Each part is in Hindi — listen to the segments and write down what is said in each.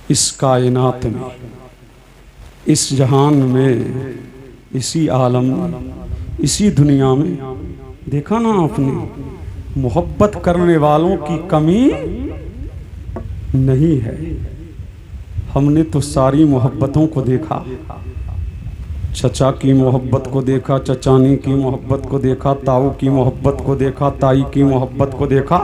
इस कायनात में, इस जहान में, इसी आलम में, इसी दुनिया में देखा ना आपने, मोहब्बत करने वालों की कमी नहीं है। हमने तो सारी मोहब्बतों को देखा, चचा की मोहब्बत को देखा, चचानी की मोहब्बत को देखा, ताऊ की मोहब्बत को देखा, ताई की मोहब्बत को देखा,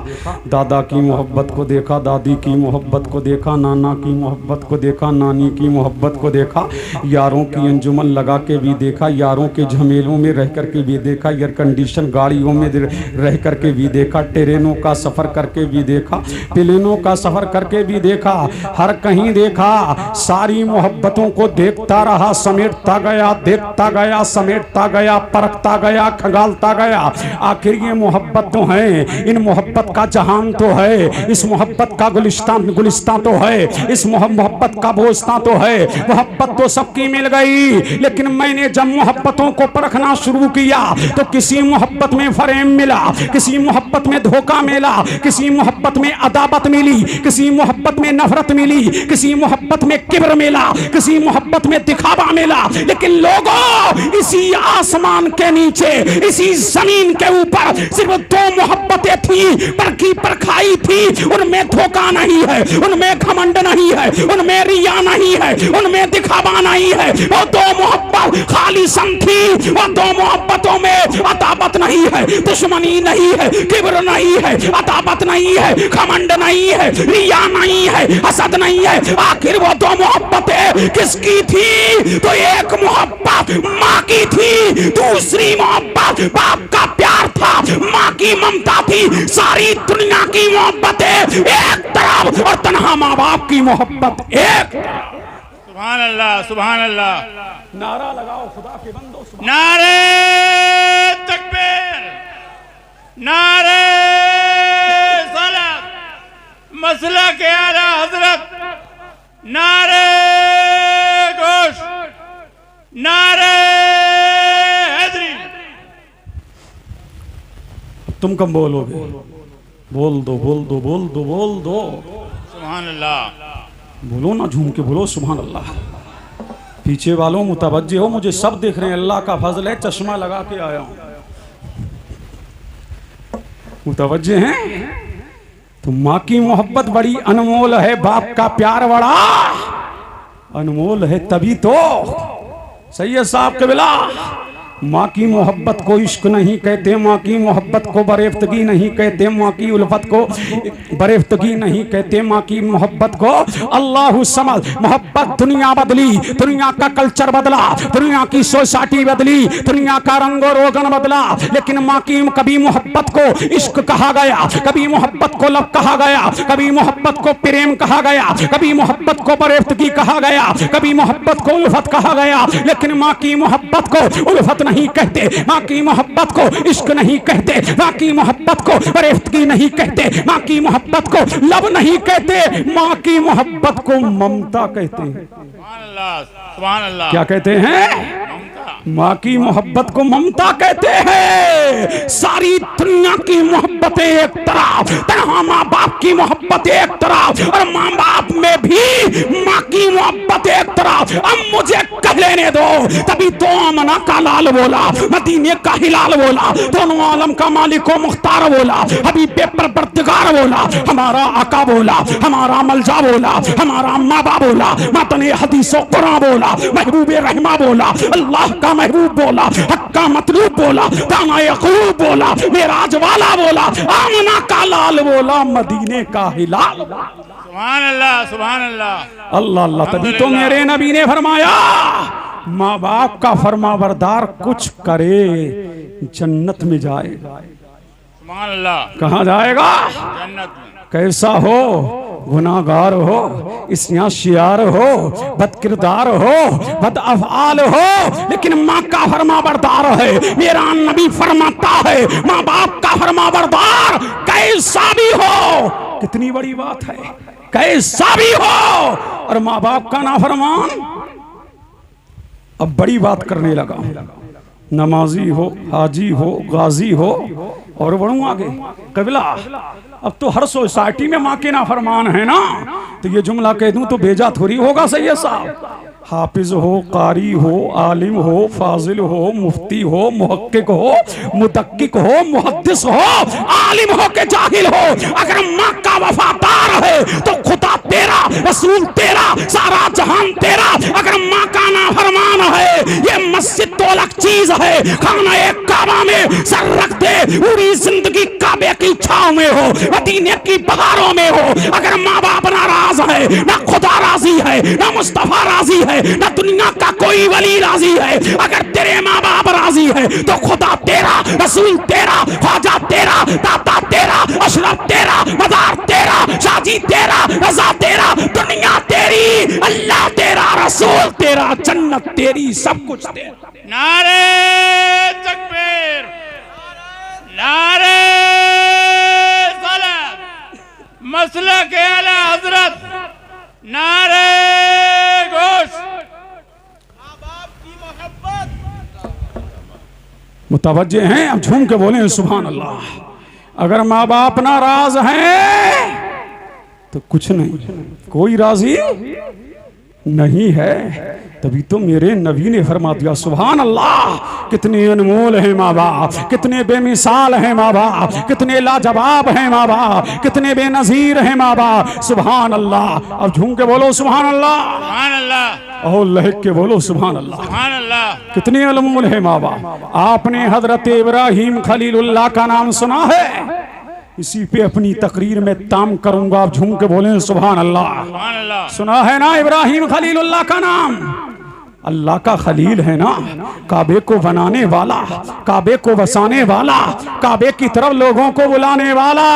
दादा की मोहब्बत को देखा, दादी की मोहब्बत को देखा, नाना की मोहब्बत को देखा, नानी की मोहब्बत को देखा, यारों की अंजुमन लगा के भी देखा, यारों के झमेलों में रह कर के भी देखा, एयर कंडीशन गाड़ियों में रह कर के भी देखा, ट्रेनों का सफ़र करके भी देखा, प्लेनों का सफ़र करके भी देखा, हर कहीं देखा। सारी मोहब्बतों को देखता रहा, समेटता गया, देखता गया, समेटता गया, परखता गया, खंगालता गया। आखिर ये मोहब्बत तो है, इन मोहब्बत का जहान तो है, इस मोहब्बत का गुलिस्तान तो है, इस मोहब्बत का बोस्तान तो है। मोहब्बत तो सबकी मिल गई, लेकिन मैंने जब मोहब्बतों को परखना शुरू किया तो किसी मोहब्बत में फरेम मिला, किसी मोहब्बत में धोखा मिला, किसी मोहब्बत में अदावत मिली, किसी मोहब्बत में नफरत मिली, किसी मोहब्बत में किब्र मिला, किसी मोहब्बत में दिखावा मिला। लेकिन लोगों, इसी आसमान के नीचे, इसी जमीन के ऊपर सिर्फ दो मोहब्बतें थी, परखी परखाई थी। उनमें धोखा नहीं है, उनमें घमंड नहीं है, उनमें रिया नहीं है, उनमें दिखावा नहीं है। वो दो मोहब्बत खालिसन थी। वो दो मोहब्बतों में अदावत नहीं है, दुश्मनी नहीं है, किब्र नहीं है, अदावत नहीं है, घमंड नहीं है, रिया नहीं है, हसद नहीं है। आखिर वो दो मोहब्बतें किसकी थी? तो एक मोहब्बत माँ की थी, दूसरी मोहब्बत बाप का प्यार था, माँ की ममता थी। सारी दुनिया की मोहब्बतें एक तरफ और तन्हा माँ बाप की मोहब्बत एक तरफ। सुभान अल्लाह, सुभान अल्लाह। नारा लगाओ खुदा के बंदो, नारे तकबीर, नारे सलात, मसला के आला हजरत, नारे गोश, नारे हैदरी। तुम कम बोलोगे? बोल दो, बोल दो, बोल दो, बोल दो। सुभान अल्लाह। बोलो ना, झूम के बोलो सुभान अल्लाह। पीछे वालों मुतवज्जे हो, मुझे सब देख रहे हैं, अल्लाह का फजल है, चश्मा लगा के आया हूं। मुतवज्जे हैं? तो माँ की मोहब्बत बड़ी अनमोल है, बाप का प्यार बड़ा अनमोल है। तभी तो सैयद साहब के बिला माँ की मोहब्बत को इश्क नहीं कहते, माँ की मोहब्बत को बरेफ्तगी नहीं कहते, माँ की उल्फत को बरेफ्तगी नहीं कहते, माँ की मोहब्बत को अल्लाह समझ। मोहब्बत दुनिया बदली, दुनिया का कल्चर बदला, दुनिया की सोसाइटी बदली, दुनिया का रंगो रोगन बदला, लेकिन माँ की कभी मोहब्बत को इश्क कहा गया, कभी मोहब्बत को लब कहा गया, कभी मोहब्बत को प्रेम कहा गया, कभी मोहब्बत को बरेफ्तगी कहा गया, कभी मोहब्बत को उल्फत कहा गया। लेकिन माँ की मोहब्बत को उल्फत नहीं कहते, माँ की मोहब्बत को इश्क नहीं कहते, माँ की मोहब्बत को बरेफ्तगी नहीं कहते, माँ की मोहब्बत को लब नहीं कहते, माँ की मोहब्बत को ममता कहते हैं। सुभान अल्लाह, सुभान अल्लाह। क्या कहते हैं? माँ की मोहब्बत को ममता कहते हैं। सारी दुनिया की मोहब्बतें एक तरफ, तन्हा माँ बाप की मोहब्बत एक तरफ, और माँ बाप में भी माँ की मोहब्बत एक तरफ। अब मुझे कह लेने दो, तभी तो आमना का लाल बोला, मदीने का हिलाल बोला, दोनों आलम का मालिक व मुख्तार बोला, हबीब परवरदिगार बोला, हमारा आका बोला, हमारा मलजा बोला, हमारा माबा बोला, मतने हदीस व कुरान बोला, महबूब रहमा बोला, अल्लाह का महबूब बोला, हक का मतलूब बोला, दाना यकूब बोला, मेराज वाला बोला, आमना का लाल बोला, मदीने का हिलाल। सुभान अल्लाह, सुभान अल्लाह। अल्लाह अल्लाह। तभी तो मेरे नबी ने फरमाया, माँ बाप का फरमाबरदार कुछ करे जन्नत में जाएगा। सुभान अल्लाह। कहाँ जाएगा? जन्नत में। कैसा हो? गुनाहगार हो, इस्याशियार हो, बदकिरदार हो, बद अफआल हो, लेकिन माँ का फरमाबरदार है। मेरा नबी फरमाता है, माँ बाप का फरमाबरदार कैसा भी हो, कितनी बड़ी बात है, कैसा भी हो, और माँ बाप का नाफरमान। अब बड़ी बात करने लगा, नमाजी हो, हाजी हो, गाजी हो, और बढ़ूँ आगे कबिला। अब तो हर सोसाइटी में माँ के नाफरमान है ना, तो ये जुमला कह दूं तो भेजा थोड़ी होगा सैयद साहब। हाफिज हो, कारी हो, आलिम हो, फाजिल हो, मुफ्ती हो, मुहक्किक हो, मुदक्किक हो, मुहद्दिस हो, आलिम हो के जाहिल हो, अगर माँ का वफादार है तो खुदा तेरा, रसूल तेरा, सारा जहान तेरा। अगर माँ का नाफरमान है, ये मस्जिद तो अलग चीज है, खाना एक काबा में सर रख दे, पूरी जिंदगी काबे की छाव में हो, मदीने की बहारों में हो। अगर माँ बाप नाराज है, ना खुदा राजी है, ना मुस्तफा राजी है, ना दुनिया का कोई वली राजी है। अगर तेरे माँ बाप राजी है तो खुदा तेरा, रसूल तेरा, ख्वाजा तेरा, दाता तेरा, अशरफ तेरा, मदार तेरा, शाजी तेरा, रजा तेरा, दुनिया तेरी, अल्लाह तेरा, रसूल तेरा, जन्नत तेरी, सब कुछ तेरा। नारे तकबीर, नारे सलात, मसला के आला हजरत, नारे गोश। मुतवज्जे हैं, अब झूम के बोले सुभान अल्लाह। अगर माँ बाप नाराज हैं तो कुछ नहीं, कोई राजी नहीं है। तभी तो मेरे नबी ने फरमा दिया सुभान अल्लाह, कितने अनमोल हैं माँ बाप, कितने बेमिसाल हैं माँ बाप, कितने लाजवाब हैं माँ बाप, कितने बेनजीर हैं माँ बाप। सुभान अल्लाह। अब झूम के बोलो सुभान अल्लाह, सुभान अल्लाह, और लहक के बोलो सुभान अल्लाह। सुभान अल्लाह। कितने अनमोल है माँ बाप। आपने हजरत इब्राहिम खलीलुल्लाह का नाम सुना है, इसी पे अपनी तकरीर में ताम करूंगा। आप झूम के बोलें सुभान अल्लाह। सुभान अल्लाह। सुना है ना इब्राहिम खलीलुल्लाह का नाम, अल्लाह का खलील है ना, काबे को बनाने वाला, काबे को बसाने वाला, काबे की तरफ लोगों को बुलाने वाला,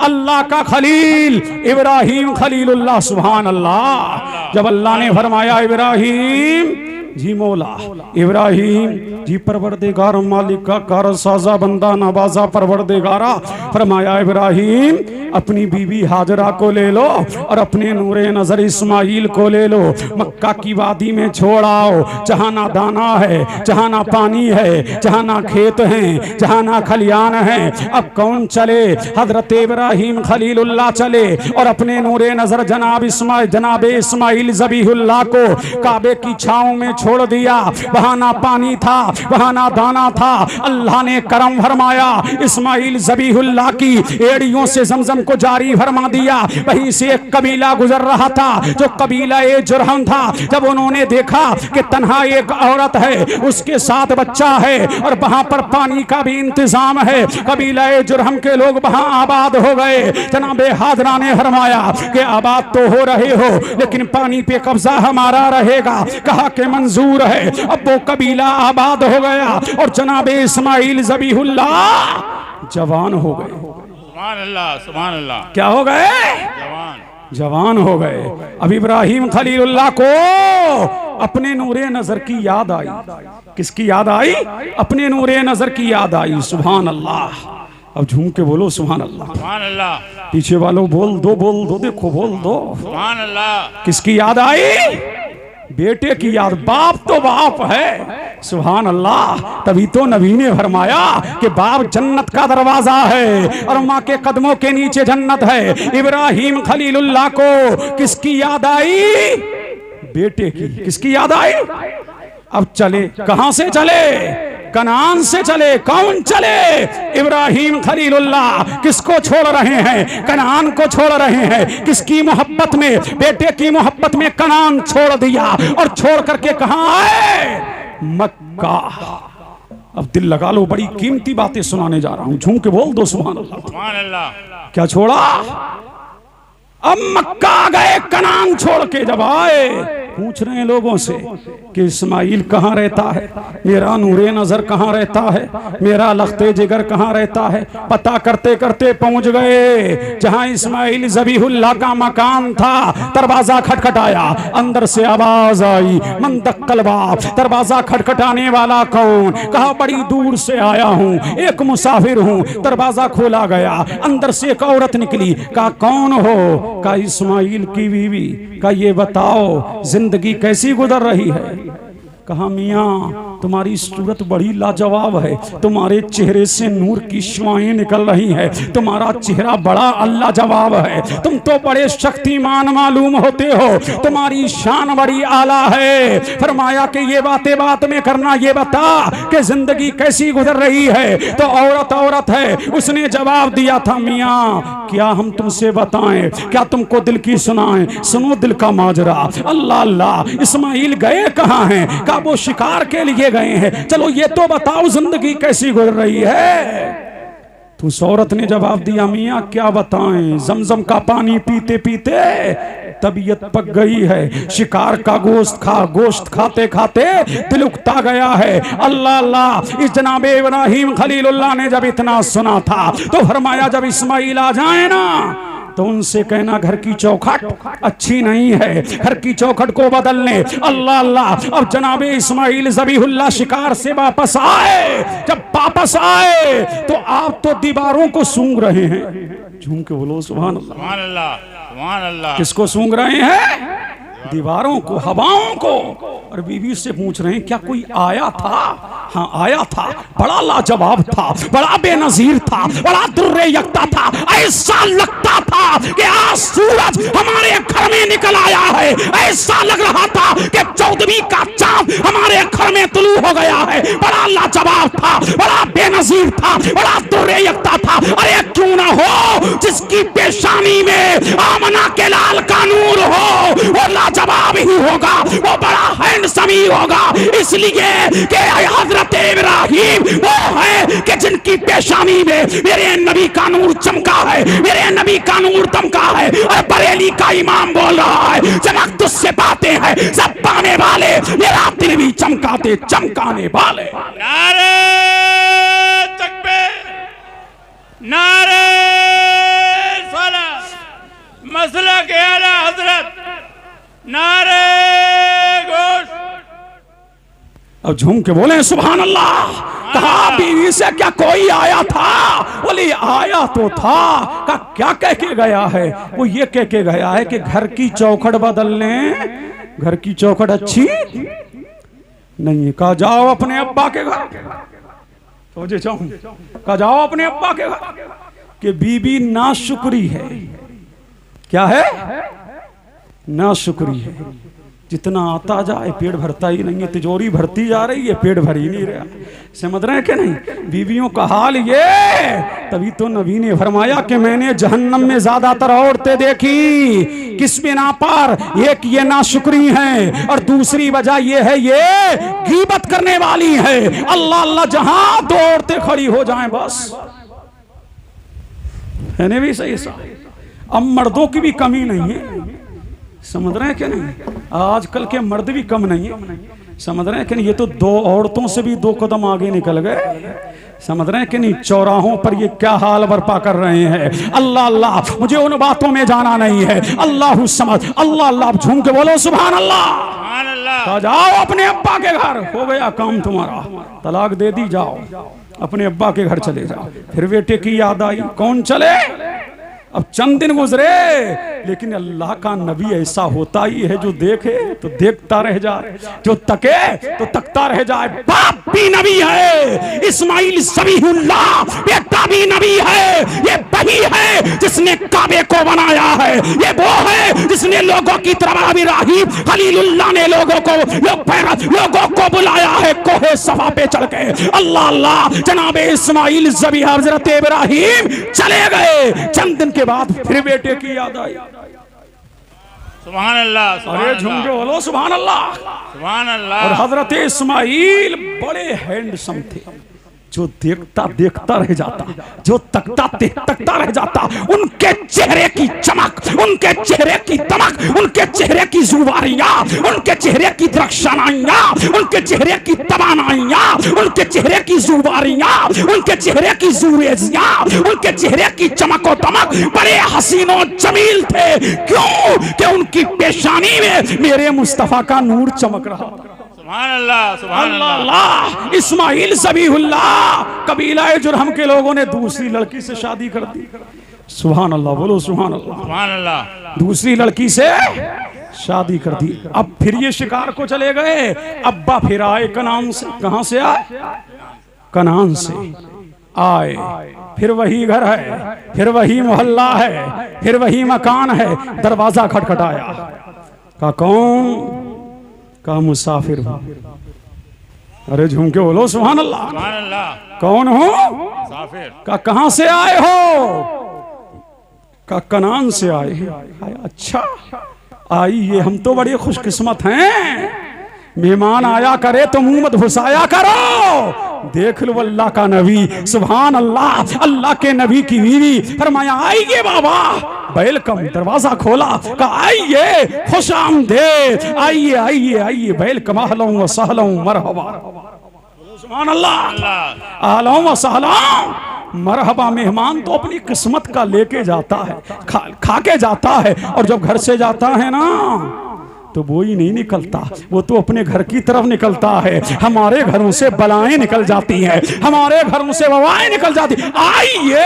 अल्लाह का खलील इब्राहिम खलीलुल्लाह। सुभान अल्लाह। जब अल्लाह ने फरमाया इब्राहिम जी मौला, इब्राहिम जी परवरदिगार मालिक का कार साजा बंदा नवाजा परवरदिगारा, फरमाया इब्राहिम अपनी बीवी हाजरा को ले लो और अपने नूरे नजर इस्माइल को ले लो, मक्का की वादी में छोड़ आओ, जहाँ ना दाना है, जहाँ ना पानी है, जहाँ ना खेत हैं, जहाँ ना खलियान है। अब कौन चले? हजरत इब्राहिम खलीलुल्लाह चले और अपने नूरे नजर जनाब इस्माइल ज़बीहुल्लाह को काबे की छाँव में छोड़ दिया। वहाँ ना पानी था, वहाँ ना दाना था। अल्लाह ने करम फरमाया, इस्माइल ज़बीहुल्लाह की एड़ियों से ज़मज़म को जारी फरमा दिया। वहीं से एक कबीला गुजर रहा था जो कबीला ए जुरहम था। जब उन्होंने देखा कि तन्हा एक औरत है, उसके साथ बच्चा है और वहाँ पर पानी का भी इंतजाम है, कबीला ए जुरहम के लोग वहाँ आबाद हो गए। जनाबे हाजरा ने फरमाया कि आबाद तो हो रहे हो लेकिन पानी पे कब्जा हमारा रहेगा। कहा कि मंजूर है। अब वो कबीला आबाद हो गया और जनाबे इस्माइल ज़बीहुल्लाह जवान हो गए। सुभान अल्लाह, सुभान अल्लाह। क्या हो गए? जवान, जवान हो गए। अब इब्राहिम खलीलुल्लाह को अपने नूरे नजर की याद आई। किसकी याद आई? अपने नूरे नजर की याद आई। सुभान अल्लाह। अब झूम के बोलो सुभान अल्लाह। सुभान अल्लाह, पीछे वालों बोल दो, बोल दो, देखो बोल दो। सुभान अल्लाह। किसकी याद आई? बेटे की याद। बाप तो बाप है। सुभान अल्लाह। तभी तो नबी ने फरमाया कि बाप जन्नत का दरवाजा है और माँ के कदमों के नीचे जन्नत है। इब्राहिम खलीलुल्लाह को किसकी याद आई? बेटे की। किसकी याद आई? अब चले। कहां से चले? कनान से चले। कौन चले? इब्राहिम खलीलुल्लाह। किसको छोड़ रहे हैं? कनान को छोड़ रहे हैं। किसकी मोहब्बत में? बेटे की मोहब्बत में कनान छोड़ दिया और छोड़ करके कहां आए? मक्का। अब दिल लगा लो, बड़ी कीमती बातें सुनाने जा रहा हूं। झूम के बोल दो सुभान अल्लाह। सुभान अल्लाह। क्या छोड़ा? अब मक्का आ गए। कनान छोड़ के जब आए, पूछ रहे हैं लोगों से कि इस्माइल कहाँ रहता है, मेरा नूरे नजर कहाँ रहता है, मेरा लख्ते जिगर कहाँ रहता है। पता करते करते पहुंच गए जहां इस्माइल ज़बीहुल्लाह का मकान था। दरवाजा खटखटाया, अंदर से आवाज आई, मन दक्कल बाब। दरवाजा खटखटाने वाला कौन? कहा बड़ी दूर से आया हूँ, एक मुसाफिर हूँ। दरवाजा खोला गया, अंदर से एक औरत निकली। कहा कौन हो? कहा इस्माइल की बीवी। का ये बताओ जिंदगी कैसी गुजर रही है? कहा मियाँ तुम्हारी सूरत बड़ी लाजवाब है, तुम्हारे चेहरे से नूर की शुआएं निकल रही है, तुम्हारा चेहरा बड़ा अल्लाह जवाब है, तुम तो बड़े शक्तिमान मालूम होते हो, तुम्हारी शान बड़ी आला है। फरमाया कि ये बातें बात में करना, ये बता कि जिंदगी कैसी गुजर रही है। तो औरत औरत है, उसने जवाब दिया था, मियाँ क्या हम तुमसे बताएं, क्या तुमको दिल की सुनाएं, सुनो दिल का माजरा। अल्लाह अल्लाह, इस्माइल गए कहाँ हैं? का वो शिकार के लिए गए हैं, चलो ये तो बताओ जिंदगी कैसी गुजर रही है। तो उस औरत ने जवाब दिया, मियाँ क्या बताएं, जमजम का पानी पीते पीते तबीयत पक गई है, शिकार का गोश्त खाते खाते दिल उकता गया है। अल्लाह अल्लाह, इस जनाब इब्राहिम खलीलुल्लाह ने जब इतना सुना था तो फरमाया जब इस्माइल आ जाए ना तो उनसे कहना घर की चौखट अच्छी नहीं है, घर की चौखट को बदलने। अल्लाह अल्लाह, अब जनाबे इस्माइल ज़बीहुल्लाह शिकार से वापस आए। जब वापस आए तो आप तो दीवारों को सूंघ रहे हैं, झूम के बोलो सुभान अल्लाह, सुभान अल्लाह, सुभान अल्लाह। किसको सूंघ रहे हैं? दीवारों को, हवाओं को। और बीवी से पूछ रहे हैं क्या कोई आया था? हाँ आया था, बड़ा लाजवाब था, बड़ा बेनजीर था, बड़ा दुर्रे यकता था, ऐसा लगता था कि आज सूरज हमारे घर में निकल आया है, ऐसा लग रहा था कि 14वीं का चांद हमारे घर में तुलू हो गया है। बड़ा लाजवाब था, बड़ा बेनजीर था, बड़ा दुर्रे यकता था। अरे क्यों ना हो, जिसकी पेशानी में आमना के लाल का नूर हो वो लाजवाब ही होगा, वो बड़ा हैंडसम ही होगा। इसलिए कि हजरत इब्राहिम वो है कि जिनकी पेशानी में मेरे नबी का नूर चमका है, मेरे नबी का नूर दमका है। और बरेली का इमाम बोल रहा है, चमक तुझसे बातें हैं सब पाने वाले, मेरा दिल भी चमकाते चमकाने वाले। नारे तकबीर, नारे सलात, मसला के आला हजरत, नारे गोश। अब झूम के बोले सुभान अल्लाह। कहा बीवी से क्या कोई आया था? बोली आया तो था। का क्या कह के गया है? वो ये कह के गया है कि घर की चौखट बदलने, घर की चौखट अच्छी नहीं। कहा जाओ अपने अब्बा के घर, तो जाऊं, कहा जाओ अपने अब्बा के घर कि बीबी नाशुक्री है। क्या है? नाशुक्री है। जितना आता जाए पेट भरता ही नहीं है, तिजोरी भरती जा रही है, पेट भर ही नहीं रहा। समझ रहे हैं कि नहीं? बीवियों का हाल ये। तभी तो नबी ने फरमाया कि मैंने जहन्नम में ज्यादातर औरतें देखी, किस बिना पर? एक ये नाशुक्री है और दूसरी वजह ये है ये गीबत करने वाली है। अल्लाह अल्लाह, जहां दो औरतें खड़ी हो जाएं बस, है नहीं भी सही सा। अब मर्दों की भी कमी नहीं है, समझ रहे हैं कि नहीं? आजकल के मर्द भी कम नहीं है, समझ रहे हैं कि नहीं? ये तो दो औरतों से भी 2 कदम आगे निकल गए, समझ रहे हैं कि नहीं? चौराहों पर ये क्या हाल बर्पा कर रहे हैं। अल्लाह अल्लाह, मुझे उन बातों में जाना नहीं है। अल्लाह समझ, अल्लाह अल्लाह, झूम के बोलो सुभान अल्लाह। सुभान अल्लाह। जाओ अपने अब्बा के घर, हो गया काम तुम्हारा, तलाक दे दी, जाओ अपने अब्बा के घर चले जाओ। फिर बेटे की याद आई, कौन चले? अब चंद दिन गुजरे, लेकिन अल्लाह का नबी ऐसा होता ही है जो देखे तो देखता रह जाए, जो तके तो तकता रह जाए। बाप भी नबी है, इस्माइल ज़बीहुल्लाह बेटा भी नबी है। ये वही है जिसने काबे को बनाया है, ये वो है जिसने लोगों की तरफ इब्राहिम खलीलुल्लाह ने लोगों को बुलाया है कोहे सफा पे चढ़ के। अल्लाह अल्लाह, जनाबे इस्माइल ज़बी हजरत इब्राहिम चले गए। चंद दिन के बाद फिर बेटे की याद आई। सुभान अल्लाह। अरे झूम के बोलो सुभान अल्लाह। सुभान अल्लाह। और हजरत इस्माइल बड़े हैंडसम थे, जो देखता देखता रह जाता, जो तकता तकता रह जाता। उनके चेहरे की चमक, उनके चेहरे की दमक, उनके चेहरे की जुबानियां, उनके चेहरे की दरख्शानियां, उनके चेहरे की तवानाइयां, उनके चेहरे की जुबानियां, उनके चेहरे की जुरेजियां, उनके चेहरे की चमको दमक बड़े हसीनो जमील थे। क्यों? कि उनकी पेशानी में मेरे मुस्तफा का नूर चमक रहा था। सुभान अल्लाह, सुभान अल्लाह। इस्माइल ज़बीहुल्लाह कबीला जुरहम के लोगों ने दूसरी लड़की से शादी कर दी। सुभान अल्लाह, बोलो सुभान अल्लाह। सुभान अल्लाह। दूसरी लड़की से शादी कर दी। अब फिर ये शिकार को चले गए। अब्बा फिर आए कनान से। कहां से आए? कनान से आए। फिर वही घर है, फिर वही मोहल्ला है, फिर वही मकान है। दरवाजा खटखटाया। कहा कौन? कहा मुसाफिर हूं। अरे झूम के बोलो सुभान अल्लाह। सुभान अल्लाह। कौन हो? मुसाफिर। कहा कहां से आए हो? कहा कनान से आए हैं। अच्छा आइए, हम तो बड़े खुशकिस्मत हैं। मेहमान आया करे तो मुंह मत घुसाया करो। देख लो अल्लाह का नबी, सुभान अल्लाह, अल्लाह के नबी की बीवी। फरमाया आइए बाबा, वेलकम। दरवाजा खोला, कहा आइए, खुश आमदेद, आइए आइए आइए, वेलकम, अहलन व सहलन मरहबा। सुभान अल्लाह, अहलन व सहलन मरहबा। मेहमान तो अपनी किस्मत का लेके जाता है, खा के जाता है। और जब घर से जाता है ना तो वो ही नहीं निकलता, वो तो अपने घर की तरफ निकलता है। हमारे घरों से बलाएं निकल जाती हैं, हमारे घरों से वबाएं निकल जाती। आइए,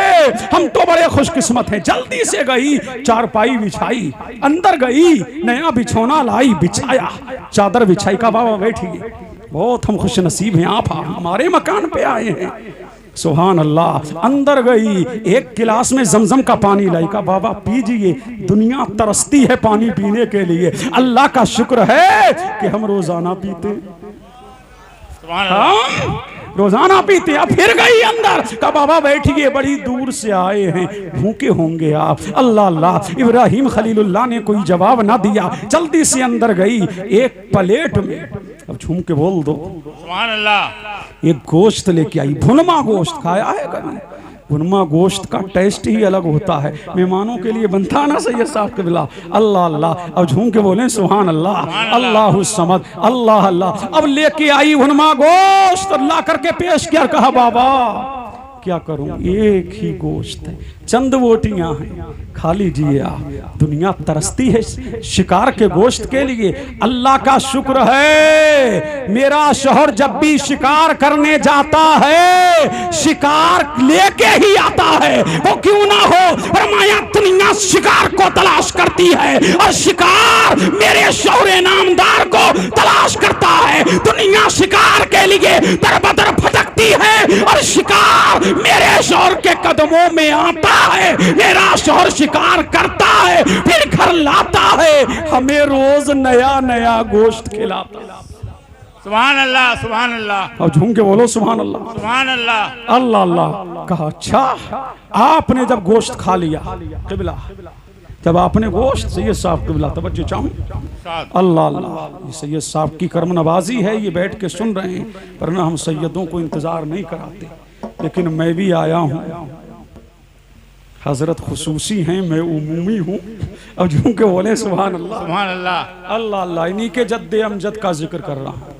हम तो बड़े खुशकिस्मत हैं। जल्दी से गई, चारपाई बिछाई, अंदर गई, नया बिछौना लाई, बिछाया, चादर बिछाई। का बाबा बैठिए, बहुत हम खुश नसीब हैं, आप हमारे मकान पे आए हैं। सुभान अल्लाह। अंदर गई, एक गिलास में जमजम का पानी लाई। का बाबा पीजिए, दुनिया तरसती है पानी पीने के लिए। अल्लाह का शुक्र है कि हम रोजाना पीते, रोजाना पीते। अब फिर गई अंदर। का बाबा बैठिए, बड़ी दूर से आए हैं, भूखे होंगे आप। अल्लाह अल्लाह। इब्राहिम खलीलुल्लाह ने कोई जवाब ना दिया, जल्दी से अंदर गई। एक प्लेट में, अब झूम के बोल दो सुभान अल्लाह, एक गोश्त लेके आई। भुनमा गोश्त खाया है कभी? भुनमा गोश्त का टेस्ट ही अलग होता है। मेहमानों के लिए बनता ना सैयद साहब के बिला। अल्लाह अल्लाह। अब झूम के बोले सुभान अल्लाह, अल्लाहु समद, अल्लाह अल्लाह। अब लेके आई भुनमा गोश्त, अल्लाह करके पेश किया। कहा बाबा क्या करूं, एक ही गोश्त है, चंद बोटियां हैं, खा लीजिए आप। दुनिया तरसती है शिकार के गोश्त के लिए। अल्लाह का शुक्र है, मेरा शौहर जब भी शिकार करने जाता है, शिकार लेके ही आता है, वो क्यों ना हो। फरमाया दुनिया शिकार को तलाश करती है और शिकार मेरे शौहर नामदार को तलाश करता है। दुनिया शिकार के लिए दरबदर भटकती है और शिकार मेरे शौहर के कदमों में आता है। मेरा शौहर शिकार करता है, फिर घर लाता है, हमें रोज नया नया गोश्त खिलाता है। सुभान अल्लाह, सुभान अल्लाह। और झूम के बोलो सुभान अल्लाह, सुभान अल्लाह, अल्लाह अल्लाह। कहा अच्छा, आपने जब गोश्त खा लिया किबला, जब आपने गोश्त, सैयद साहब किबला तवज्जो चाहूं, अल्लाह अल्लाह। ये सैयद साहब की कर्म नवाजी है, ये बैठ के सुन रहे हैं, वरना हम सैयदों को इंतजार नहीं कराते। लेकिन मैं भी आया हूँ, हजरत खुसूसी हैं, मैं उमूमी हूँ। अब झूम के बोले सुभान अल्लाह, सुभान अल्लाह, अल्लाह अल्लाह। इन्हीं के जद्दे अमजद का जिक्र कर रहा हूँ।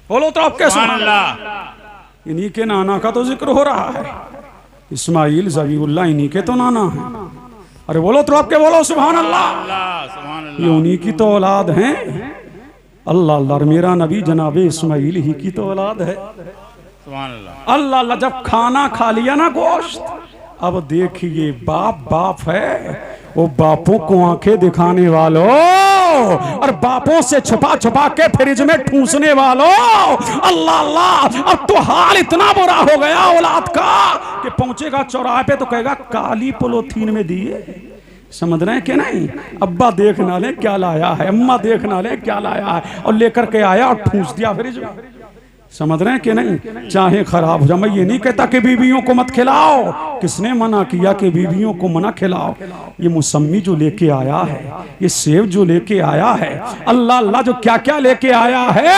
बोलो तो आपके सुभान अल्लाह। इन्हीं के नाना का तो जिक्र हो रहा है, इस्माइल ज़बीहुल्लाह इन्हीं के तो नाना है। अरे बोलो तो आपके, बोलो सुभान अल्लाह, सुभान अल्लाह। ये उन्हीं की तो औलाद हैं। अल्लाह अल्लाह। मेरा नबी जनाबे इस्माइल ही की तो औलाद है। सुभान अल्लाह, अल्लाह अल्लाह। जब खाना खा लिया ना गोश्त, अब देखिए बाप बाप है, वो बापों को आंखें दिखाने वालों और बापों से छुपा छुपा के फ्रिज में ठूसने वालों, अल्लाह अल्लाह। अब तो हाल इतना बुरा हो गया औलाद का कि पहुंचेगा चौराहे पे तो कहेगा काली पोलोथीन में दिए। समझ रहे हैं कि नहीं? अब्बा देख ना ले क्या लाया है, अम्मा देख ना ले क्या लाया है, और लेकर के आया और ठूस दिया फ्रिज में। समझ रहे हैं कि नहीं? चाहे खराब हो जाए। मैं ये नहीं कहता कि बीवियों को मत खिलाओ, किसने मना किया कि बीवियों को मना खिलाओ। ये मौसमी जो लेके आया है, ये सेब जो लेके आया है, अल्लाह अल्लाह जो क्या क्या लेके आया है,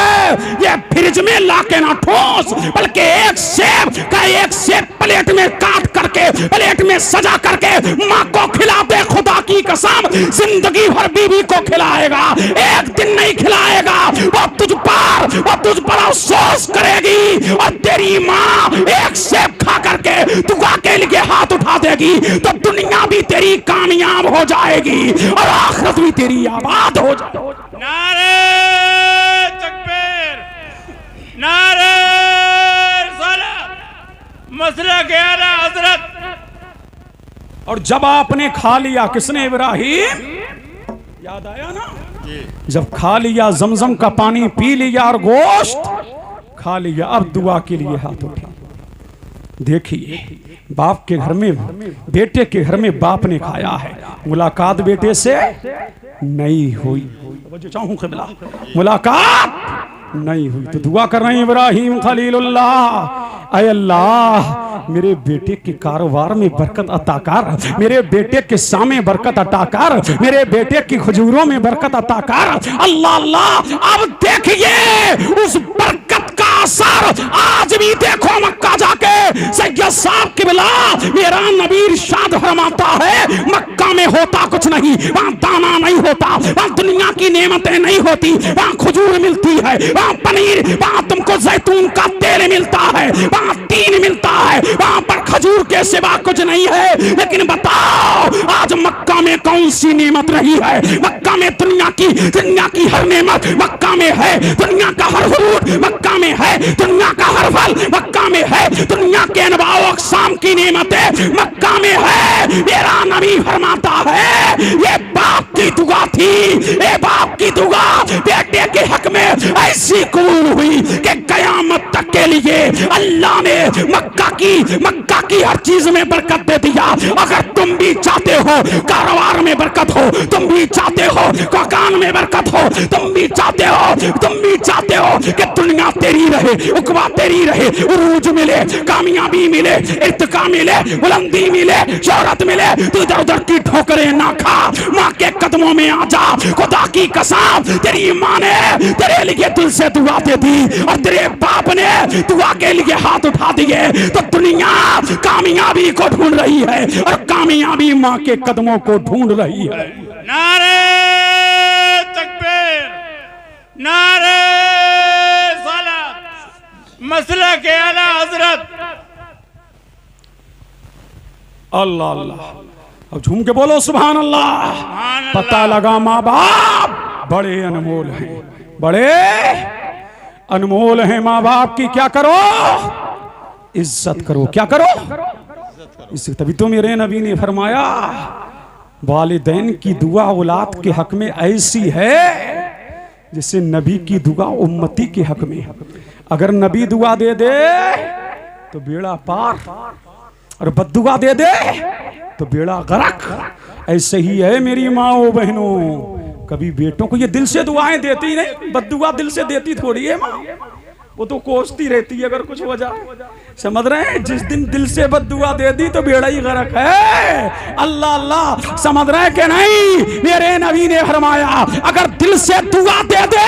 ये फ्रिज में ला के ना ठोस, बल्कि एक सेब प्लेट में काट करके, प्लेट में सजा करके माँ को खिला दे। खुदा की कसम जिंदगी भर बीवी को खिलाएगा, एक दिन नहीं खिलाएगा। वो तुझ पर अफसोस करेगी और तेरी माँ एक सेब खा करके दुआ के लिए हाथ उठा देगी, तो दुनिया भी तेरी कामयाब हो जाएगी और आखिरत भी तेरी आबाद हो जाएगी। नारे तकबीर, नारे सलात, मसला क्या है हजरत। और जब आपने खा लिया, किसने? इब्राहिम। याद आया ना? जब खा लिया जमजम का पानी पी लिया और गोश्त खा लिया, अब दुआ के लिए हाथ उठा। देखिए बाप के घर में, बेटे के घर में बाप ने खाया है, मुलाकात बेटे से नहीं हुई, मुलाकात नहीं हुई, तो दुआ कर रहे हैं इब्राहिम खलीलुल्लाह, ऐ अल्लाह मेरे बेटे के कारोबार में बरकत अता कर, मेरे बेटे के सामे बरकत अता कर, मेरे बेटे की खजूरों में बरकत अता कर। अल्लाह अल्लाह, अब देखिए उस बरकत का असर आज भी देखो मक्का जाके। सैयद साहब किबला मेरा नबी इरशाद फरमाता है, मक्का में होता कुछ नहीं, वहाँ दाना नहीं होता, वहाँ दुनिया की नेमतें नहीं होती, वहाँ खजूर मिलती है, वहाँ पनीर, वहाँ तुमको जैतून का तेल मिलता है, वहाँ तीन मिलता है, वहाँ पर खजूर के सिवा कुछ नहीं है। लेकिन बताओ आज मक्का में कौन सी नेमत रही है? मक्का में दुनिया की हर नेमत मक्का में है, दुनिया का हर फ्रूट मक्का में है, दुनिया का हर फल मक्का में है, दुनिया के अनवाओ अक़साम की नेमतें मक्का में है। मेरा नबी फरमाता है ये बाप की दुआ थी, ये बाप की दुआ बेटे के हक में ऐसी कबूल हुई कि कयामत तक के लिए अल्लाह ने मक्का की हर चीज में बरकत दे दिया। अगर तुम भी चाहते हो कारोबार में बरकत हो, तुम भी चाहते हो कान में बरकत हो, तुम भी चाहते हो कि दुनिया तेरी रहे, उकबा तेरी रहे, उरूज मिले, कामयाबी मिले, इर्तिका मिले, बुलंदी मिले, शोहरत मिले, तू इधर उधर की ठोकरें ना खा, माँ के कदमों में आ जा। खुदा की कसम तेरी माँ ने तेरे लिए दिल से दुआ दे दी और तेरे बाप ने दुआ के लिए हाथ उठा दिए, तो दुनिया कामयाबी को ढूंढ रही है और कामयाबी माँ के कदमों को ढूंढ रही है। नारे तकबीर, नारे सलात, मसला के आला हजरत। अल्लाह अल्लाह, अब झूम के बोलो सुभान अल्लाह। पता लगा माँ बाप बड़े अनमोल हैं, बड़े अनमोल हैं माँ बाप की। क्या करो? इज्जत करो। क्या करो? इसे तभी तो मेरे नबी ने फरमाया वालिदैन की दुआ औलाद के हक में ऐसी है जैसे नबी की दुआ उम्मती के हक में। अगर नबी दुआ दे दे तो बेड़ा पार और बद्दुआ दे दे तो बेड़ा गरक। ऐसे ही है मेरी माओ बहनों, कभी बेटों को ये दिल से दुआएं देती नहीं, बद्दुआ दिल से देती थोड़ी है माँ, वो तो कोसती रहती है अगर कुछ हो जाए। समझ रहे हैं? जिस दिन दिल से बद्दुआ दे दी तो बेड़ा ही गरक है। अल्लाह अल्लाह, समझ रहे हैं कि नहीं? मेरे नबी ने फरमाया अगर दिल से दुआ दे दे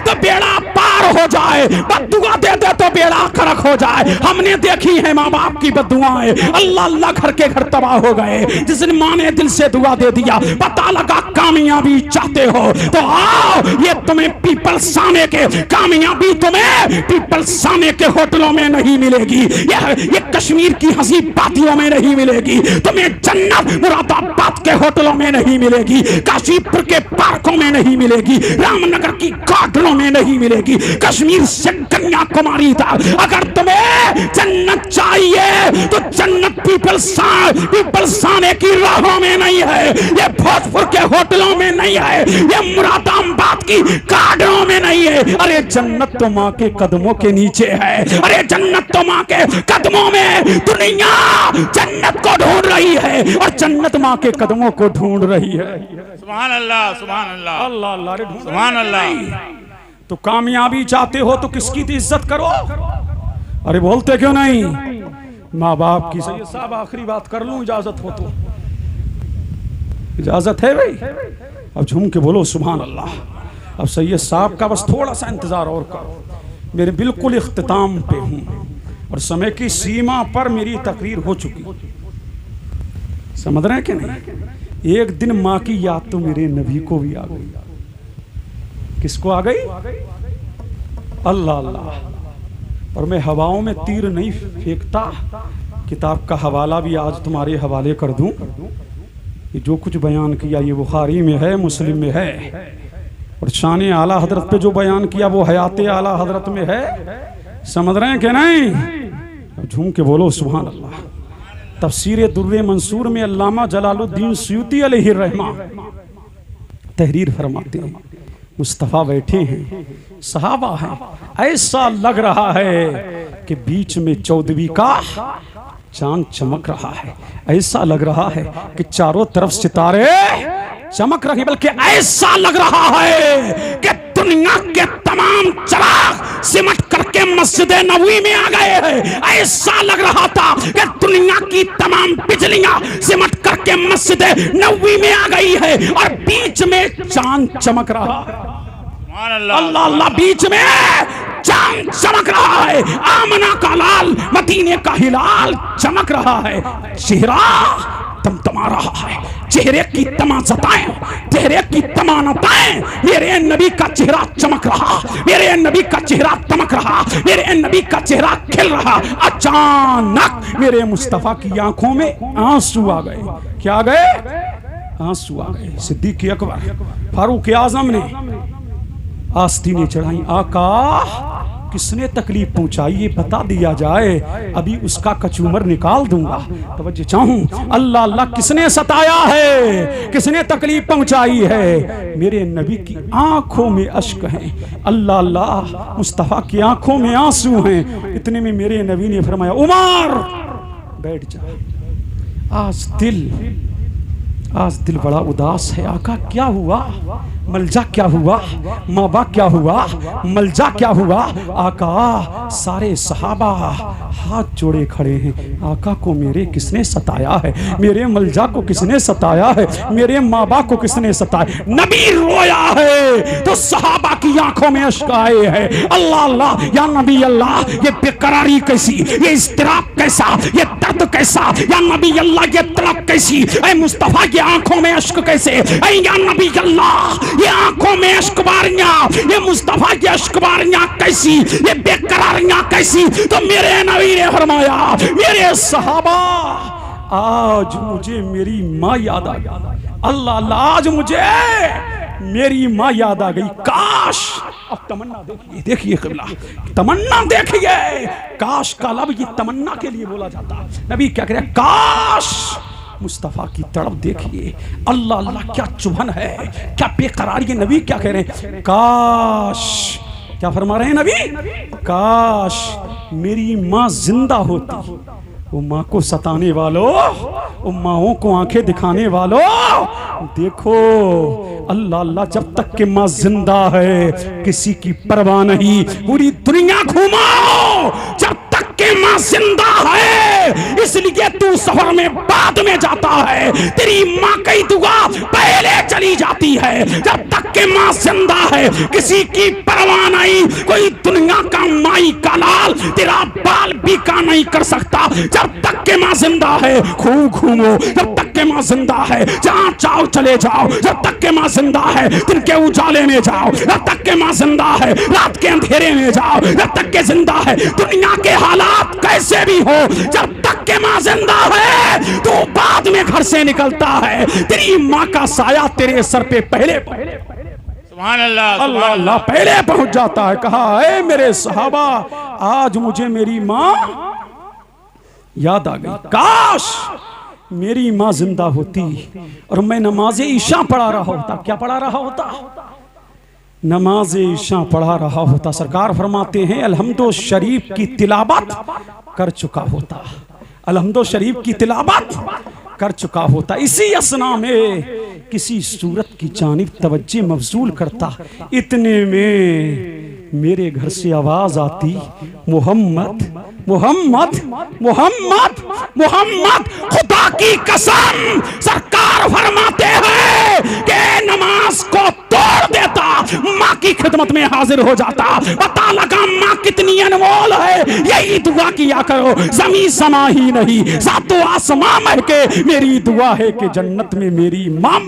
तो बेड़ा पार हो जाए, बद्दुआ दे दे तो बेड़ा गरक हो जाए। हमने देखी है माँ बाप की बद्दुआएं, अल्लाह अल्लाह घर के घर तबाह हो गए। जिस दिन माँ ने दिल से दुआ दे दिया, पता लगा कामयाबी चाहते हो तो आओ, ये तुम्हें पीपल साने के कामयाबी तुम्हें पीपल साने के होटलों में नहीं मिलेगी, ये कश्मीर की हंसी बातियों में नहीं मिलेगी, तुम्हें जन्नत मुरादाबाद के होटलों में नहीं मिलेगी, काशीपुर के पार्कों में नहीं मिलेगी, रामनगर की गार्डनों में नहीं मिलेगी, कश्मीर से कन्याकुमारी तक। अगर तुम्हें जन्नत चाहिए तो जन्नत पीपल साने की राहों में नहीं है, ये भोजपुर के होटलों में नहीं है, ये मुरादाबाद की गार्डनों में नहीं है। अरे जन्नत तो माँ के कदमों के नीचे है, अरे जन्नत तो माँ के कदमों में। दुनिया जन्नत को ढूंढ रही है और जन्नत माँ के कदमों को ढूंढ रही है। सुभान अल्लाह, सुभान अल्लाह, अल्लाह अल्लाह, सुभान अल्लाह। तो कामयाबी चाहते हो तो किसकी इज्जत करो? अरे बोलते क्यों नहीं? माँ बाप की। सैयद साहब आखिरी बात कर लूं, इजाजत हो तो? इजाजत है भाई? अब झूम के बोलो सुभान अल्लाह। अब सैयद साहब का बस थोड़ा सा इंतजार और करो, मेरे बिल्कुल इख्तिताम पे हूँ और समय की सीमा पर मेरी तकरीर हो चुकी। समझ रहे हैं कि नहीं? एक दिन माँ की याद तो मेरे नबी को भी आ गई। किसको आ गई? अल्लाह अल्लाह। और मैं हवाओं में तीर नहीं फेंकता, किताब का हवाला भी आज तुम्हारे हवाले कर दूं। ये जो कुछ बयान किया ये बुखारी में है, मुस्लिम में है, और शान आला हजरत पे जो बयान किया वो हयात आला हजरत में है। समझ रहे हैं कि नहीं? झूम के बोलो सुभान अल्लाह। तफसीर दुर्रे मंसूर में अल्लामा जलालुद्दीन सुयूती अलैहि रहमा तहरीर फरमाते हैं मुस्तफ़ा बैठे हैं, सहाबा हैं, ऐसा लग रहा है कि बीच में चौदवी का चांद चमक रहा है, ऐसा लग रहा है कि चारों तरफ सितारे चमक रहे, बल्कि ऐसा लग रहा है कि दुनिया के तमाम चिराग सिमट करके मस्जिद नबवी में आ गए हैं। ऐसा लग रहा था कि दुनिया की तमाम बिजलियां सिमट करके मस्जिद नबवी में आ गई है और बीच में चांद चमक रहा है। अल्लाह अल्लाह, बीच में चांद चमक रहा है, आमना का लाल, मदीने का हिलाल चमक रहा है, चेहरा तमतमा रहा है, चेहरे की तमाज़ताएं, चेहरे की तमानताएं, मेरे नबी का चेहरा चमक रहा, मेरे नबी का चेहरा चमक रहा, मेरे नबी का चेहरा खिल रहा। अचानक मेरे मुस्तफ़ा की आंखों में आंसू आ गए। क्या आ गए? आंसू आ गए। सिद्दीक़ अकबर, फारूक आज़म ने आस्तीनें चढ़ाई। आका, किसने तकलीफ पहुंचाई ये बता दिया जाए, अभी उसका कचूमर निकाल दूंगा। तवज्जो चाहूं, अल्लाह अल्लाह, किसने सताया है, किसने तकलीफ पहुंचाई है? मेरे नबी की आंखों में अश्क हैं, अल्लाह अल्लाह, मुस्तफ़ा की आंखों में आंसू हैं। इतने में मेरे नबी ने फरमाया, उमर बैठ जा। आज दिल बड़ा उदास है। आका, क्या हुआ? मलजा क्या हुआ? माँ बाप क्या हुआ? मलजा क्या हुआ? आका, सारे सहाबा हाथ जोड़े खड़े हैं। आका को मेरे किसने सताया है? मेरे मलजा को किसने सताया है? मेरे माँ बाप को किसने सताया? नबी रोया है तो सहाबा की आंखों में अश्क आए हैं। अल्लाह अल्लाह, या नबी अल्लाह, ये बेकरारी कैसी, ये इस्तिराब कैसा, ये दर्द कैसा, या नबी अल्लाह, ये तड़प कैसी, ऐ मुस्तफा की आंखों में अश्क कैसे, ऐ या नबी अल्लाह, ये आंखों में अश्कबारियां, ये मुस्तफा की अश्कबारियां कैसी, ये बेकरारियां कैसी? तो मेरे नबी ने फरमाया, मेरे सहाबा, आज मुझे मेरी माँ याद आ गई। अल्लाह अल्लाह, आज मुझे मेरी माँ याद आ गई। काश, अब तमन्ना देखिए, देखिए क़िबला, तमन्ना देखिए, काश का लब ये तमन्ना के लिए बोला जाता। नबी क्या कह रहे हैं? काश मुस्तफ़ा की तड़प देखिए। अल्लाह अल्लाह, क्या चुभन है, क्या बेकरारी है। नबी क्या कह रहे हैं? काश, क्या फरमा रहे हैं नबी? काश मेरी माँ जिंदा होती। वो माँ को सताने वालों, वो माँओं को आंखें दिखाने वालों, देखो अल्लाह अल्लाह, जब तक कि माँ जिंदा है किसी की परवाह नहीं। पूरी दुनिया घुमाओ, जब तक कि माँ जिंदा है, इसलिए तू सफर में बाद में जाता है, तेरी माँ की दुआ पहले चली जाती है। जब तक कि माँ जिंदा है किसी की परवाह नहीं। कोई दुनिया का माई का लाल तेरा बाल बीका नहीं कर सकता। जब तक कि माँ जिंदा है खूब घूमो, जब तक कि माँ जिंदा है जहाँ चाहो चले जाओ, जब तक कि माँ जिंदा है दिन के उजाले में जाओ, जब तक कि माँ जिंदा है रात के अंधेरे में जाओ, जब तक कि जिंदा है दुनिया के हालात कैसे भी हो, जब तक कि माँ जिंदा है तो बाद में घर से निकलता है, तेरी माँ का साया तेरे सर पे पहले सुभान अल्लाह, अल्लाह अल्लाह पहले पहुंच जाता है। कहा, ऐ मेरे सहाबा, आज मुझे मेरी माँ याद आ गई। काश मेरी माँ जिंदा होती और मैं नमाज़े ईशा पढ़ा रहा होता। क्या पढ़ा रहा होता? नमाज़े ईशा पढ़ा रहा होता। सरकार फरमाते हैं, अलहम्दो शरीफ की तिलावत कर चुका होता, अलहम्दो शरीफ की तिलावत कर चुका होता। इसी असना में किसी सूरत की जानिब तवज्जे मबजूल करता। इतने में मेरे घर से आवाज आती, मोहम्मद मोहम्मद मोहम्मद मोहम्मद। खुदा की कसम, सरकार फरमाते हैं कि नमाज को तोड़ देता, माँ की खिदमत में हाजिर हो जाता। पता लगा माँ कितनी अनमोल है। यही दुआ किया करो, जमीन समा ही नहीं सातों आसमां महके, मेरी दुआ है कि जन्नत में मेरी माँ।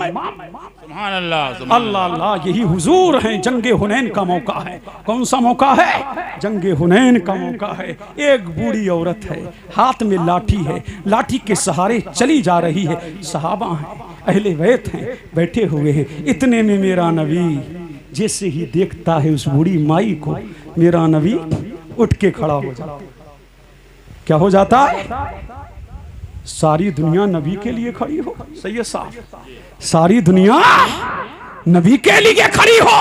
सुभान अल्लाह, अल्लाह अल्लाह, यही हुजूर हैं। जंगे हुनैन का मौका है। कौन सा मौका है? जंगे हुनैन का मौका है। एक बूढ़ी औरत है, हाथ में लाठी है, लाठी के सहारे चली जा रही है। सहाबा हैं, अहले बैत हैं, बैठे हुए हैं। इतने में मेरा नबी जैसे ही देखता है उस बूढ़ी माई को, मेरा नबी उठ के खड़ा हो जाता। क्या हो जाता है? सारी दुनिया नबी के लिए खड़ी हो। सही है साहब, सारी दुनिया नबी के लिए खड़ी हो।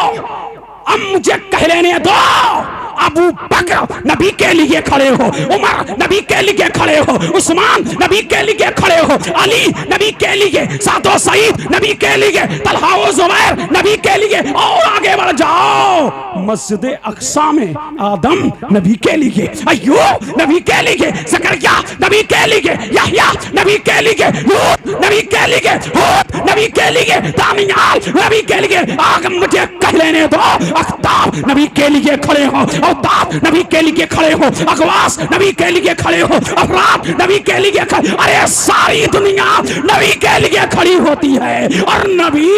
अब मुझे कह लेने दो, अबू बकर नबी के लिए खड़े हो, उमर नबी के लिए खड़े हो, उस्मान नबी के लिए खड़े हो, अली नबी के लिए, सादो सईद नबी के लिए, तलहा व जुबैर नबी के लिए, और आगे बढ़ जाओ मस्जिद अक्सा में आदम नबी के लिए, अय्यूब नबी के लिए, जकरिया नबी के लिए, यहया नबी के लिए, लूत नबी के लिए, हूद नबी के लिए, दानियाल नबी के लिए। आगे मुझे कह लेने दो, अख्ताब नबी के लिए खड़े हो, औताब नबी के लिए खड़े हो, अगवास नबी के लिए खड़े हो, अफराद नबी के लिए खड़े। अरे सारी दुनिया नबी के लिए खड़ी होती है, और नबी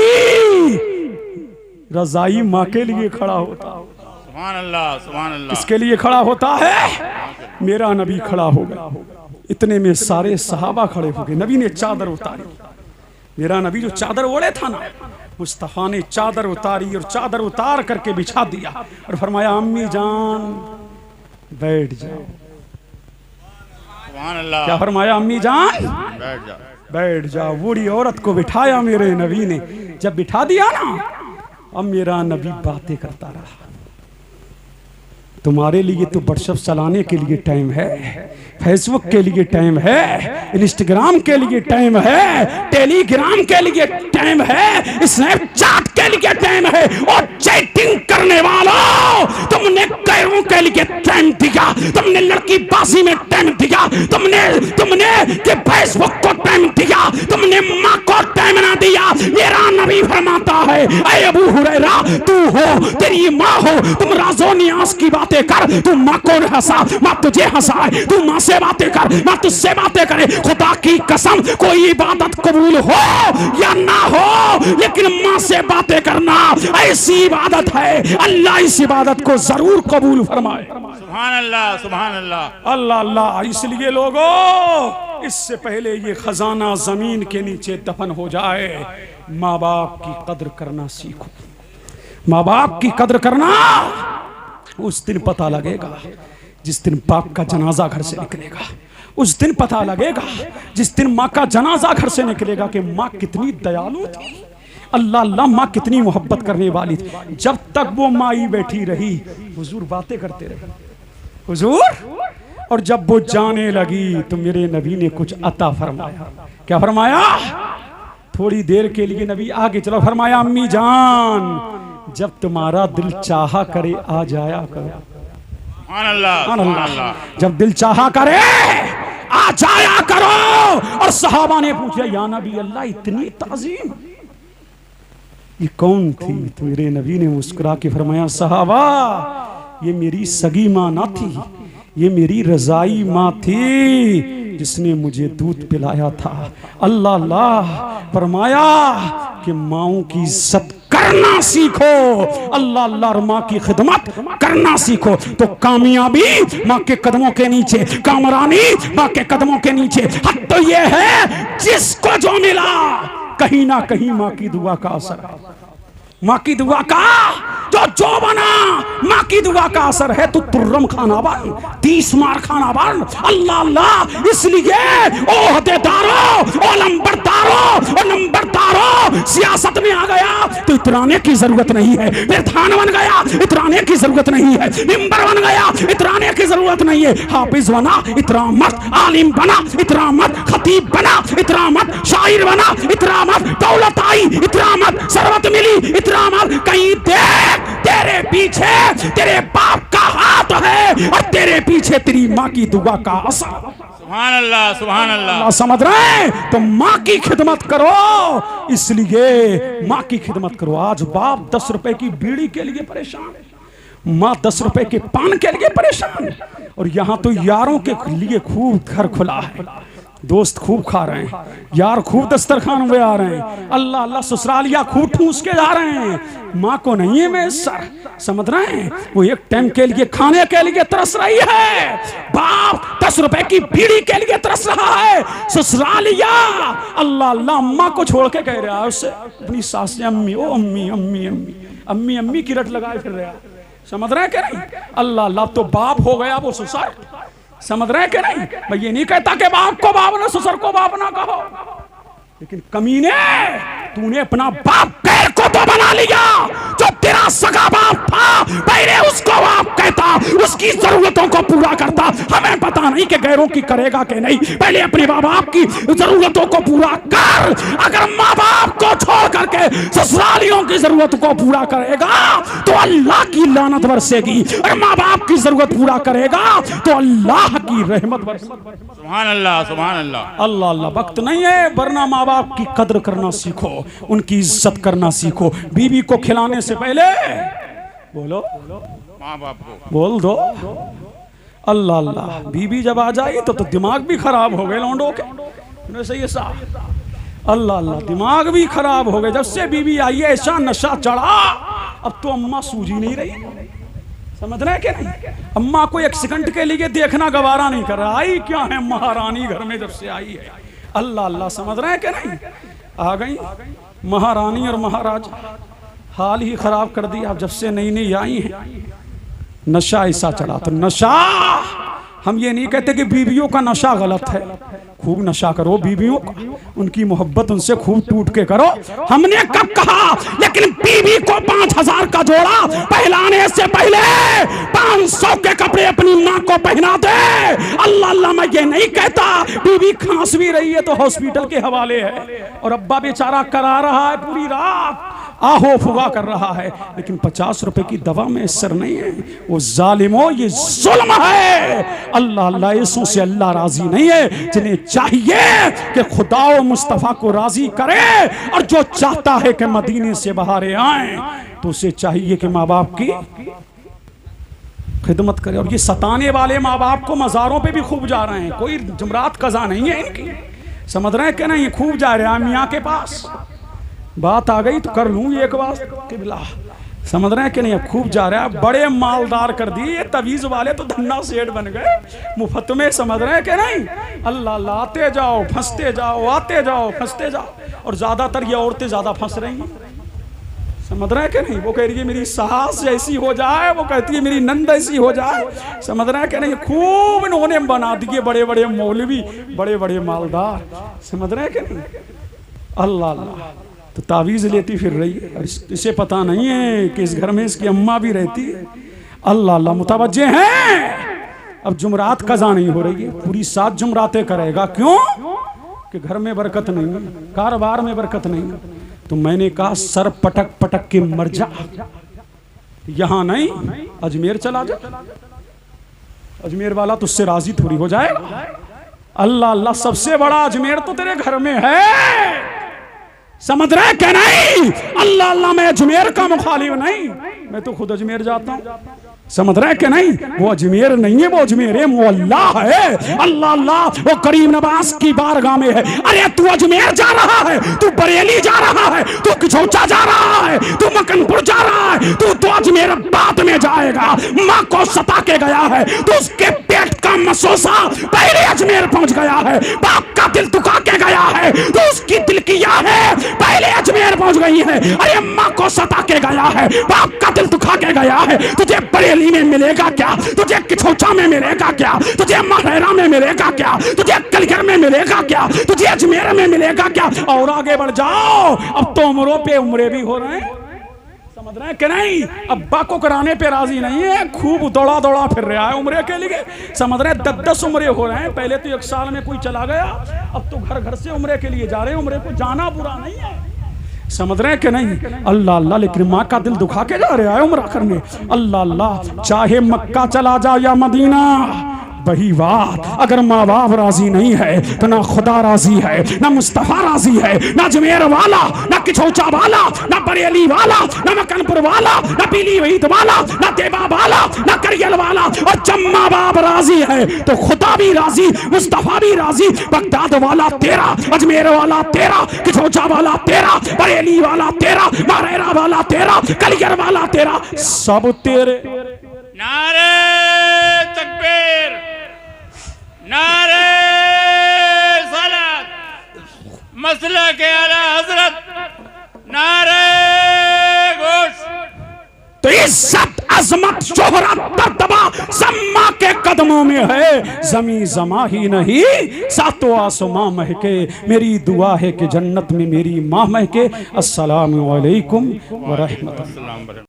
रजाई माँ के लिए खड़ा होता है। सुभान अल्लाह, सुभान अल्लाह। किसके लिए खड़ा होता है? मेरा नबी खड़ा होगा। इतने में सारे सहाबा खड़े हो गए। नबी ने चादर उतारी। मेरा नबी जो चादर ओढ़े था ना, मुस्तफा ने चादर उतारी और चादर उतार करके बिछा दिया और फरमाया अम्मी जान बैठ जाओ। सुभान अल्लाह। क्या फरमाया? अम्मी जान बैठ जाओ, बैठ जाओ। बूढ़ी औरत को बिठाया मेरे नबी ने। जब बिठा दिया ना, अब मेरा नबी बातें करता रहा। तुम्हारे लिए तो व्हाट्सएप चलाने के लिए टाइम है, फेसबुक के लिए टाइम है, इंस्टाग्राम के लिए टाइम है, टेलीग्राम के लिए टाइम है, स्नैपचैट के लिए टाइम है, और चैटिंग करने वालों तुमने गैरों के लिए टाइम दिया, तुमने लड़की बाजी में टाइम दिया, तुमने के फेसबुक को टाइम दिया, तुमने माँ को टाइम ना दिया। मेरा नबी फरमाता है, ऐ अबू हुरैरा तू हो, तेरी माँ हो, तुम राजो नियाज की बातें कर, तू माँ को हंसा, माँ तुझे हंसाए, तू माँ से बातें कर, माँ तुझसे बातें करे। खुदा की कसम कोई इबादत कबूल हो या ना हो, लेकिन माँ से बातें करना ऐसी इबादत है, अल्लाह इस इबादत को जरूर कबूल फरमाए। सुभान अल्लाह, सुभान अल्लाह। अल्लाह अल्लाह। इसलिए लोगों, इससे पहले ये खजाना जमीन के नीचे दफन हो जाए, माँ बाप की कद्र करना सीखो। माँ बाप की कद्र करना उस दिन पता लगेगा जिस दिन बाप का जनाजा घर से निकलेगा। उस दिन पता लगेगा जिस दिन माँ का जनाजा घर से निकलेगा कि माँ कितनी दयालु थी, अल्लाह अल्लाह माँ कितनी मोहब्बत करने वाली थी। जब तक वो माई बैठी रही, हुजूर बातें करते रहे, हुजूर। और जब वो जाने लगी तो मेरे नबी ने कुछ अता फरमाया। क्या फरमाया? थोड़ी देर के लिए नबी आगे चलो, फरमाया अम्मी जान जब तुम्हारा दिल चाहा करे आ जाया करो। सुभान अल्लाह, सुभान अल्लाह। जब दिल चाहा करे आ जाया करो। और सहाबा ने पूछा, या नबी अल्लाह इतनी ताजीम ये कौन थी? तो मेरे नबी ने मुस्कुरा के फरमाया, सहाबा ये मेरी सगी माँ ना थी, ये मेरी रजाई माँ थी जिसने मुझे दूध पिलाया था। अल्लाह अल्लाह। फरमाया कि माँओं की इज्जत करना सीखो, अल्लाह अल्लाह। और माँ की खिदमत करना सीखो तो कामयाबी माँ के कदमों के नीचे, कामरानी माँ के कदमों के नीचे। हद तो ये है जिसको जो मिला कहीं ना कहीं माँ की दुआ का असर है, माँ की दुआ का जो बना माँ की दुआ का असर है। तो तुर्रम खाना बन, 30 मार खाना बन। अल्लाह अल्लाह। इसलिए ओहदेदारों, ओ नंबरदारों, ओ नंबरदारों, सियासत में आ गया तो इतराने की जरूरत नहीं है, प्रधान बन गया इतराने की जरूरत नहीं है, मेंबर बन गया इतराने की जरूरत नहीं है, हाफिज बना इतरा मत, आलिम बना इतरा मत, खतीब बना इतरा मत, शायर बना इतरा मत, दौलत आई इतरा मत, सरवत मिली इतरा मत। कहीं देख तेरे पीछे तेरे बाप का हाथ है और तेरे पीछे तेरी माँ की दुआ का असर। सुभान अल्लाह, सुभान अल्लाह। समझ रहे हैं? तो माँ की खिदमत करो, इसलिए माँ की खिदमत करो। आज बाप 10 रुपए की बीड़ी के लिए परेशान, माँ 10 रुपए के पान के लिए परेशान, और यहाँ तो यारों के लिए खूब घर खुला है, दोस्त खूब खा रहे हैं, यार खूब दस्तरखान में आ रहे हैं, अल्लाह अल्लाह ससुरालिया खूब ठूस के जा रहे हैं। माँ को नहीं है मैं सर, समझ रहे हैं? वो एक टाइम के लिए खाने के लिए तरस रही है, बाप 10 रुपए की बीड़ी के लिए तरस रहा है। ससुरालिया अल्लाह अल्लाह माँ को छोड़ के कह रहा है उससे, अपनी सास से अम्मी, ओ अम्मी अम्मी अम्मी अम्मी अम्मी की रट लगाए फिर रहा। समझ रहे हैं कि नहीं? अल्लाह अल्लाह। तो बाप हो गया वो ससुर, समझ रहे हैं कि नहीं? मैं ये नहीं कहता कि बाप को बाप ना, ससुर को बाप ना कहो, लेकिन कमीने तूने अपना बाप गैर को तो बना लिया, जो तेरा सगा बाप था पहले उसको बाप कहता, उसकी जरूरतों को पूरा करता। हमें पता नहीं कि गैरों की करेगा कि नहीं, पहले अपने माँ बाप की जरूरतों को पूरा कर। अगर माँ बाप को छोड़ करके ससुरालियों की जरूरत को पूरा करेगा तो अल्लाह की लानत बरसेगी, और माँ बाप की जरूरत पूरा करेगा तो अल्लाह की रहमत बरसेगी। सुभान अल्लाह, सुभान अल्लाह। अल्लाह अल्लाह। वक्त नहीं है, वरना माँ बाप की कद्र करना सीखो, उनकी इज्जत करना सीखो। बीवी को खिलाने से पहले बोलो माँ बाप को बोल दो अल्लाह अल्लाह। बीवी जब आ जाए तो दिमाग भी खराब हो गए लौंडों के, सही है साहब। अल्लाह अल्लाह, दिमाग भी खराब हो गए। जब से बीवी आई है ऐसा नशा चढ़ा, अब तो अम्मा सूझी नहीं रही, समझ रहे कि नहीं। अम्मा को एक सेकंड के लिए देखना गवारा नहीं कर रहा। आई क्या है महारानी घर में जब से आई है। अल्लाह अल्लाह, समझ रहे हैं कि नहीं। आ गई महारानी और महाराजा, हाल ही खराब कर दिया। अब जब से नई नई आई है नशा ऐसा चढ़ा। तो नशा, हम ये नहीं कहते कि बीवियों का नशा गलत है, खूब नशा करो बीवियों का, उनकी मोहब्बत उनसे खूब टूट के करो। हमने कब कहा, लेकिन बीवी को 5000 का जोड़ा पहनाने से पहले 500 के कपड़े अपनी माँ को पहना दे। अल्लाह अल्लाह, मैं ये नहीं कहता बीवी खांस भी रही है तो हॉस्पिटल के हवाले है, और अब्बा बेचारा करा रहा है पूरी रात, आहो फुगा कर रहा है, लेकिन 50 रुपए की दवा में असर नहीं है। वो जालिमो, ये जुल्म है। अल्लाह अल्लाह, ऐसों से अल्लाह राजी नहीं है। जिन्हें चाहिए कि खुदा और मुस्तफा को राजी करे, और जो चाहता है कि मदीने से बाहर आए तो उसे चाहिए कि माँ बाप की खिदमत करे। और ये सताने वाले माँ बाप को मज़ारों पे भी खूब जा रहे हैं, कोई जुमरात कज़ा नहीं है इनकी, समझ रहे हैं कि नहीं। खूब जा रहे हैं मियाँ के पास। बात आ गई तो कर लूँ एक बात किबला, समझ रहे हैं कि नहीं। अब खूब जा रहे हैं, बड़े मालदार कर दिए ये तवीज़ वाले, तो धन्ना सेठ बन गए मुफ्त में, समझ रहे हैं कि नहीं। अल्लाह अल्लाह, आते जाओ फंसते जाओ, आते जाओ फंसते जाओ। और ज़्यादातर ये औरतें ज़्यादा फंस रही हैं, समझ रहे हैं कि नहीं। वो कह रही है मेरी सास जैसी हो जाए, वो कहती है मेरी नंद ऐसी हो जाए, समझ रहे हैं कि नहीं। खूब इन्होंने बना दिए बड़े बड़े मौलवी, बड़े बड़े मालदार, समझ रहे हैं कि नहीं। अल्लाह अल्लाह, तो तावीज़ लेती फिर रही है, इसे पता नहीं है कि इस घर में इसकी अम्मा भी रहती है। अल्लाह अल्लाह, मुतवज्जे हैं। अब जुमरात कज़ा नहीं हो रही है, पूरी 7 जुमरातें करेगा। क्यों? कि घर में बरकत नहीं है, कारोबार में बरकत नहीं है। तो मैंने कहा सर पटक पटक के मर जा, यहां नहीं अजमेर चला जा। अजमेर वाला तुझसे राजी थोड़ी हो जाएगा। अल्लाह अल्लाह, सबसे बड़ा अजमेर तो तेरे घर में है, समझ रहे क्या नहीं। अल्लाह अल्लाह, मैं अजमेर का मुखालिफ नहीं, मैं तो खुद अजमेर जाता हूँ, समझ रहे कि नहीं। वो अजमेर नहीं है, वो अजमेर है, वो अल्लाह है। अल्लाह अल्लाह, वो करीम नवाज की बारगाह में है। अरे तू अजमेर जा रहा है, तू बरेली जा रहा है, तू किचौचा जा रहा है, तू मकनपुर जा रहा है, तू अजमेर बाद में जाएगा। माँ को सता के गया है तो उसके पेट का मसोसा पहले अजमेर पहुंच गया है। बाप का दिल दुखा के गया है तो उसकी दिल की है पहले अजमेर पहुंच गई है। अरे माँ को सता के गया है, बाप का दिल दुखा के गया है, तुझे बरेली में मिलेगा क्या, तुझे किचौचा में मिलेगा क्या, तुझे महरा में मिलेगा क्या, तुझे कलगर में मिलेगा क्या, तुझे अजमेर में मिलेगा क्या। और आगे बढ़ जाओ, अब तो उम्रों पे उम्रे भी हो रहे हैं, समझ रहे हैं कि नहीं। अब्बा को कराने पे राजी नहीं है, खूब दौड़ा दौड़ा फिर रहा है उम्रे के लिए, समझ रहे हैं। 10-10 उम्रे हो रहे हैं। पहले तो 1 साल में कोई चला गया, अब तो घर घर से उम्रे के लिए जा रहे हैं। उम्रे को जाना बुरा नहीं है, समझ रहे हैं कि नहीं। अल्लाह अल्लाह, लेकिन माँ का दिल दुखा के जा रहा है उम्रा करने। अल्लाह अल्लाह, चाहे मक्का चला जा या मदीना, वही बात। अगर माँ बाप राजी नहीं है तो ना खुदा राजी है, ना मुस्तफा राजी है, ना अजमेर वाला, ना किचौचा वाला, ना बरेली वाला, ना मकनपुर वाला, ना पीलीभीत वाला, ना देवा वाला, ना करियल वाला। और जब माँ बाप राजी है तो खुदा भी राजी, मुस्तफा भी राजी। बगदाद वाला तेरा, अजमेर वाला तेरा, किचौचा वाला तेरा, बरेली वाला तेरा, महरेरा वाला तेरा, कलियर वाला तेरा, सब तेरे। नारे तकबीर, नारे सलात, मसला के आला हजरत, नारे गोश। तो इज्जत, अजमत, शोहरत, दबदबा सब माँ के कदम कदमों में है, जमी जमा ही नहीं सातों आसमां महके। मेरी दुआ है कि जन्नत में मेरी माँ महके। अस्सलामु अलैकुम व रहमतुल्लाह।